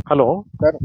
Hello sir.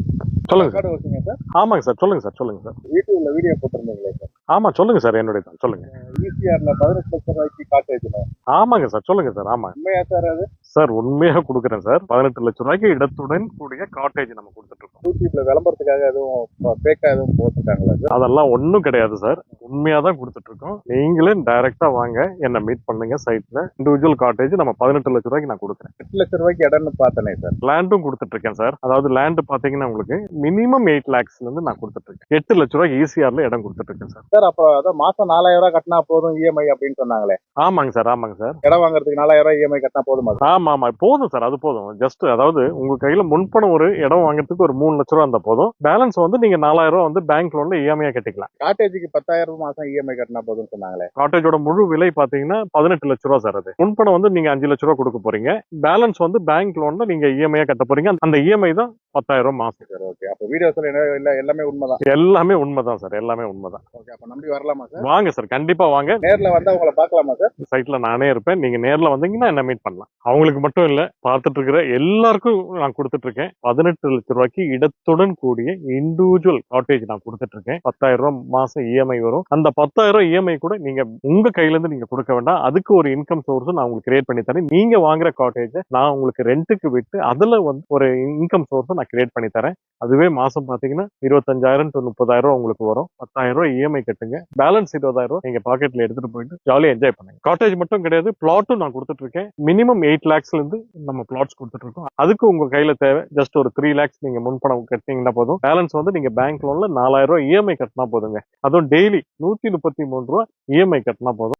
சொல்லுங்க sir. Record ஓகேங்க sir. ஆமாங்க சார். சொல்லுங்க சார். சொல்லுங்க சார். யூடியூப்ல வீடியோ போட்டிருந்தீங்களே சார். ஆமா சொல்லுங்க சார். என்னுடைய தான் சொல்லுங்க. ஈசிஆர்ல 18 லட்சம் ரூபாய்க்கு காட்டேஜ்ல ஆமாங்க சார். சொல்லுங்க சார். ஆமா உண்மையா சார்? அது சார், உண்மையா கொடுக்குறேன் சார். 18 லட்சம் ரூபாய்க்கு இடத்துடன் கூடிய காட்டேஜ் நம்ம கொடுத்துட்டு இருக்கோம். யூடியூப்ல விளம்பரத்துக்காக எதுவும் ஃபேக்கா எதுவும் போட்டிருக்காங்களா சார்? அதெல்லாம் ஒன்றும் கிடையாது சார். உண்மையா தான் கொடுத்துட்டு இருக்கோம். நீங்களே டைரக்டா வாங்க, என்ன மீட் பண்ணுங்க சைட்ல. இண்டிவிஜுவல் காட்டேஜ் நம்ம 18 லட்சம் ரூபாய்க்கு நான் கொடுக்குறேன். 8 லட்சம் ரூபாய்க்கு இடம்னு பார்த்தனே சார். லேண்டும் கொடுத்துட்டு இருக்கேன் சார். அதாவது லேண்ட் பாத்தீங்கன்னா உங்களுக்கு மினிமம் 8 lakhsல இருந்து நான் கொடுத்துட்டு இருக்கேன். 8 லட்சம் ரூபாய்க்கு ஈசிஆர்ல இடம் கொடுத்துட்டு இருக்கேன் சார். சார் அப்போ அதான் மாசம் 4000 ரூபாய் கட்டினா போதும் இஎம்ஐ அப்படின்னு சொன்னாங்களே. ஆமாங்க சார். ஆமாங்க சார். இடம் வாங்குறதுக்கு 4000 ரூபாய் இஎம்ஐ கட்டினா போதுமா சார்? ஆமா ஆமா போதும் சார். அது போதும். ஜஸ்ட் அதாவது உங்க கையில முன்பணம் ஒரு இடம் வாங்குறதுக்கு ஒரு 3 லட்சம் ரூபா இருந்தா போதும். பேலன்ஸ் வந்து நீங்க 4000 ரூபாய் வந்து பேங்க் லோன்ல இஎம்ஐ கட்டிக்கலாம். காட்டேஜுக்கு 10,000 ரூபாய் மாசம் இஎம்ஐ கட்டினா போதும்னு சொன்னாங்களே. காட்டேஜோட முழு விலை பாத்தீங்கன்னா 18 லட்சம் ரூபா சார். அது முன்பணம் வந்து நீங்க 5 லட்சம் ரூபா கொடுக்க போறீங்க. பேலன்ஸ் வந்து பேங்க் லோன்ல நீங்க இஎம்ஐ கட்ட போறீங்க. அந்த இஎம்ஐ தான் 10,000 ரூபாய் மாசம். Sir okay. அப்போ வீடியோஸ்ல என்ன எல்லாமே உண்மைதான். எல்லாமே உண்மைதான் சார். எல்லாமே உண்மைதான். ஓகே. அப்போ நம்பி வரலாமா சார்? வாங்க சார். கண்டிப்பா வாங்க. நேர்ல வந்தா உங்களை பார்க்கலாமா சார்? சைட்ல நானே இருப்பேன். நீங்க நேர்ல வந்தீங்கன்னா என்ன மீட் பண்ணலாம். அவங்களுக்கு மட்டும் இல்ல, பார்த்துட்டு இருக்கிற எல்லாருக்கும் நான் கொடுத்துட்டு இருக்கேன். 18 லட்சம் ரூபாய்க்கு இடத்துடன் கூடிய இண்டிவிஜுவல் காட்டேஜ் நான் கொடுத்துட்டு இருக்கேன். 10,000 ரூபாய் மாசம் இஎம்ஐ வரும். அந்த 10,000 இஎம்ஐ கூட நீங்க உங்க கையில இருந்து நீங்க கொடுக்க வேண்டாம். அதுக்கு ஒரு இன்கம் சோர்ஸ் நான் உங்களுக்கு கிரியேட் பண்ணி தரேன். நீங்க வாங்குற காட்டேஜ் நான் உங்களுக்கு ரெண்டுக்கு விட்டு அதுல வந்து ஒரு இன்கம் சோர்ஸ் நான் கிரியேட் பண்ணி தரேன். அதுவே மாசம் பாத்தீங்கன்னா 25,000 to 30,000 உங்களுக்கு வரும். 10,000 ரூபாய் இஎம்ஐ கட்டுங்க. பேலன்ஸ் 20,000 ரூபாய் நீங்க பாக்கெட்ல எடுத்துட்டு போயிட்டு ஜாலியா என்ஜாய் பண்ணுங்க. காட்டேஜ் மட்டும் கிடையாது, பிளாட்டும் நான் கொடுத்துட்டு இருக்கேன். மினிமம் 8 lakhsல இருந்து நம்ம பிளாட்ஸ் கொடுத்துட்டு இருக்கோம். அதுக்கு உங்க கையில தேவை ஜஸ்ட் ஒரு 3 lakhs நீங்க முன்பணம் கட்டினீங்கன்னா போதும். பேலன்ஸ் வந்து நீங்க பேங்க் லோன்ல 4,000 ரூபாய் இஎம்ஐ கட்டினா போதுங்க. அதுவும் டெய்லி 133 ரூபாய் இஎம்ஐ கட்டினா போதும்.